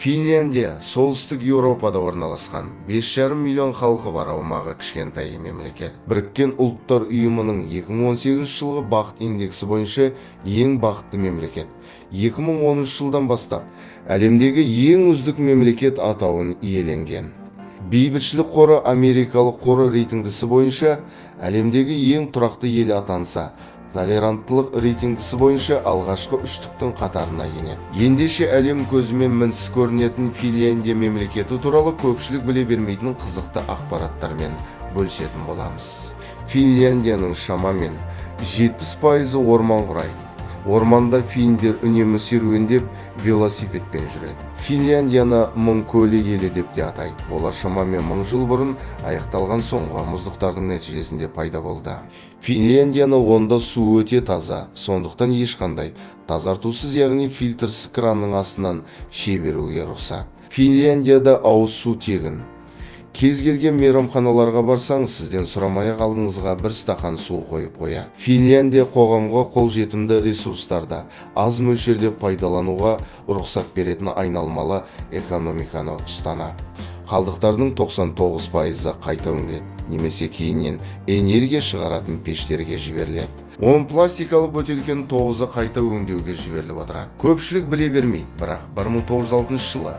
Финляндия солтүстік Еуропада орналасқан 5,5 миллион халқы бар аумағы кішкентай мемлекет. Біріккен ұлттар ұйымының 2018 жылғы бақыт индексі бойынша ең бақытты мемлекет. 2010 жылдан бастап әлемдегі ең үздік мемлекет атауын иеленген. Бейбітшілік қоры Америкалық қоры рейтингісі бойынша әлемдегі ең тұрақты ел атанса, толеранттылық рейтингісі бойынша алғашқы үштіктің қатарына енеді. Ендеше әлем көзімен мінсіз көрінетін Финляндия мемлекеті туралы көпшілік біле бермейтін қызықты ақпараттармен бөлісетін боламыз. Финляндияның шамамен 70% орман құрайды. Орманда финдер үнемі серуендеп, велосипедпен жүреді. Финляндияны мұң көлі елі деп те атайды. Олар шамамен 1000 жыл бұрын аяқталған соңғы мұздықтардың нәтижесінде пайда болды. Финляндияны онда су өте таза, сондықтан ешқандай тазартусыз, яғни фильтрсіз кранның астынан іше беруге рұқсат. Финляндияда ауыз су тегін. Кез келген мейрамханаларға барсаңыз, сізден сұрамай-ақ алдыңызға бір стақан су қойып қояды. Финляндия қоғамға қолжетімді ресурстарды аз мөлшерде пайдалануға рұқсат беретін айналмалы экономиканы ұстанады. Қалдықтардың 99% қайта өңделеді, немесе кейіннен энергия шығаратын пештерге жіберіледі. 10 пластикалы бөтелкенің 9-ы қайта өңдеуге жіберіліп отырады. Көпшілік біле бермейді, бірақ 1906 жылы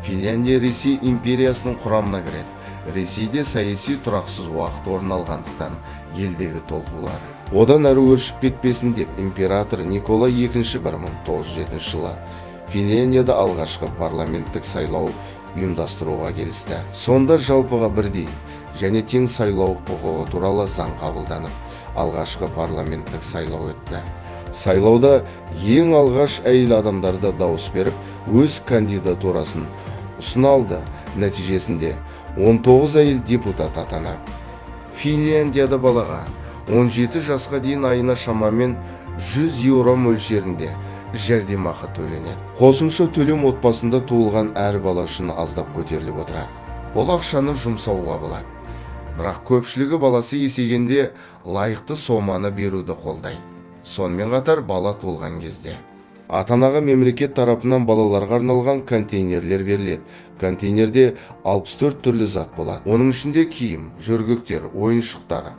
Финляндия Ресей империясының құрамына кіреді. Ресейде саяси тұрақсыз уақыт орын алғандықтан елдегі толқулар одан әрі өршіп кетпесін деп император Николай II 1907 жылы Финляндияда алғашқы парламенттік сайлау ұйымдастыруға келісті. Сонда жалпыға бірдей және тең сайлау құқығы туралы заң қабылданып, алғашқы парламенттік сайлау өтті. Сайлауда ең алғаш әйел адамдарды дауыс беріп, өз кандидатурасын ұсына алды. Нәтижесінде 19 әйел депутат атанады. Финляндияда балаға 17 жасқа дейін айына шамамен 100 еуро мөлшерінде жәрдемақы төленеді. Қосымша төлем отбасында туылған әр бала үшін аздап көтеріліп отырады. Бұл ақшаны жұмсауға болады. Бірақ көпшілігі баласы есейгенде лайықты соманы беруді қолдайды. Сонымен қатар бала туылған кезде ата-анаға мемлекет тарапынан балаларға арналған контейнерлер беріледі. Контейнерде 64 түрлі зат болады. Оның ішінде киім, жөргектер, ойыншықтар,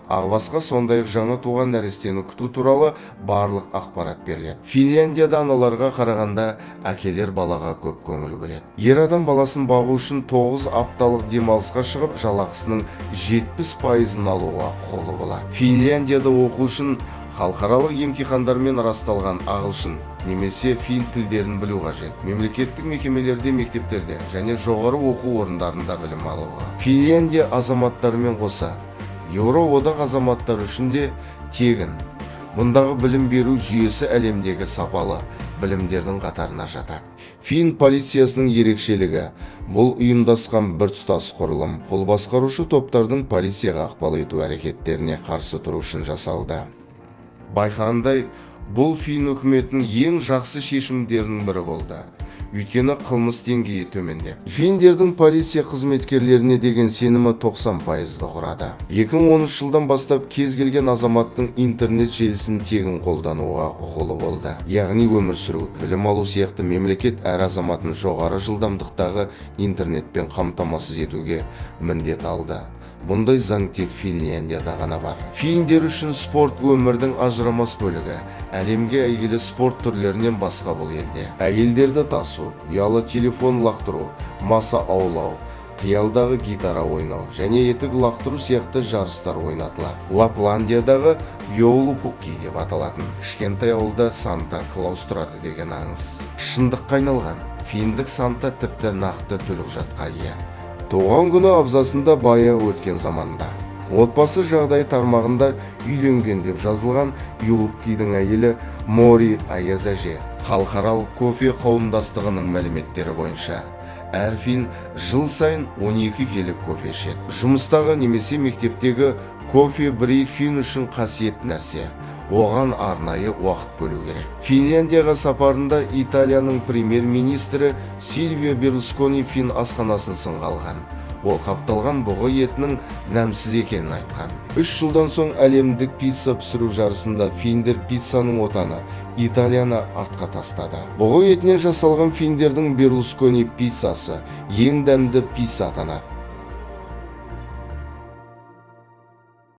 ағбасқа, сондай-ақ жаңа туған нәрестені күту туралы барлық ақпарат беріледі. Финляндияда аналарға қарағанда әкелер балаға көп көңіл бөледі. Ер адам баласын бағу үшін 9 апталық демалысқа шығып, жалақысының 70%-ын алуға құқылы болады. Финляндияда оқу үшін халықаралық емтихандармен расталған ағылшын немесе фин тілдерін білу қажет. Мемлекеттік мекемелерде, мектептерде және жоғары оқу орындарында білім алуға. Финляндия азаматтарымен қоса Еуроодақ азаматтары үшін де тегін. Мұндағы білім беру жүйесі әлемдегі сапалы білімдердің қатарына жатады. Фин полициясының ерекшелігі бұл ұйымдасқан біртұтас құрылым, қол басқарушы топтардың полицияға ықпал ету әрекеттеріне қарсы тұру үшін жасалды. Байқағандай, бұл фин үкіметінің ең жақсы шешімдерінің бірі болды. Өйткені қылмыс деңгейі төменде. Финдердің полиция қызметкерлеріне деген сенімі 90%-ды құрады. 2010 жылдан бастап кез келген азаматтың интернет желісін тегін қолдануға құқылы болды. Яғни өмір сүру, білім алу сияқты мемлекет әр азаматын жоғары жылдамдықтағы интернетпен қамтамасыз етуге міндет алды. Бұндай заң тек Финляндияда ғана бар. Финдер үшін спорт өмірдің ажырамас бөлігі. Әлемге әйгілі спорт түрлерінен басқа бұл елде әйелдерді тасу, ұялы телефон лақтыру, маса аулау, қиялдағы гитара ойнау және етік лақтыру сияқты жарыстар ойнатылады. Лапландиядағы Йоулупукки деп аталатын кішкентай ауылда Санта Клаус тұрады деген аңыз шындыққа айналған. Финдік Санта тіпті нақты төлқұжатқа ие. Туған күні абзасында баяғы өткен заманда отбасы жағдай тармағында үйленген деп жазылған Йоулупуккидің әйелі Мори Аяз әже. Халықаралық кофе қауымдастығының мәліметтері бойынша әр фин жыл сайын 12 келі кофе ішеді. Жұмыстағы немесе мектептегі кофе брейк фин үшін қасиетті нәрсе. Оған арнайы уақыт бөлу керек. Финляндияға сапарында Италияның премьер-министрі Сильвио Берлускони фин асханасын сынға алған. Ол қапталған бұғы етінің нәмсіз екенін айтқан. 3 жылдан соң әлемдік пицца пісіру жарысында финдер пиццаның отаны Италияны артқа тастады. Бұғы етінен жасалған финдердің Берлускони пиццасы ең дәмді пицца атанады.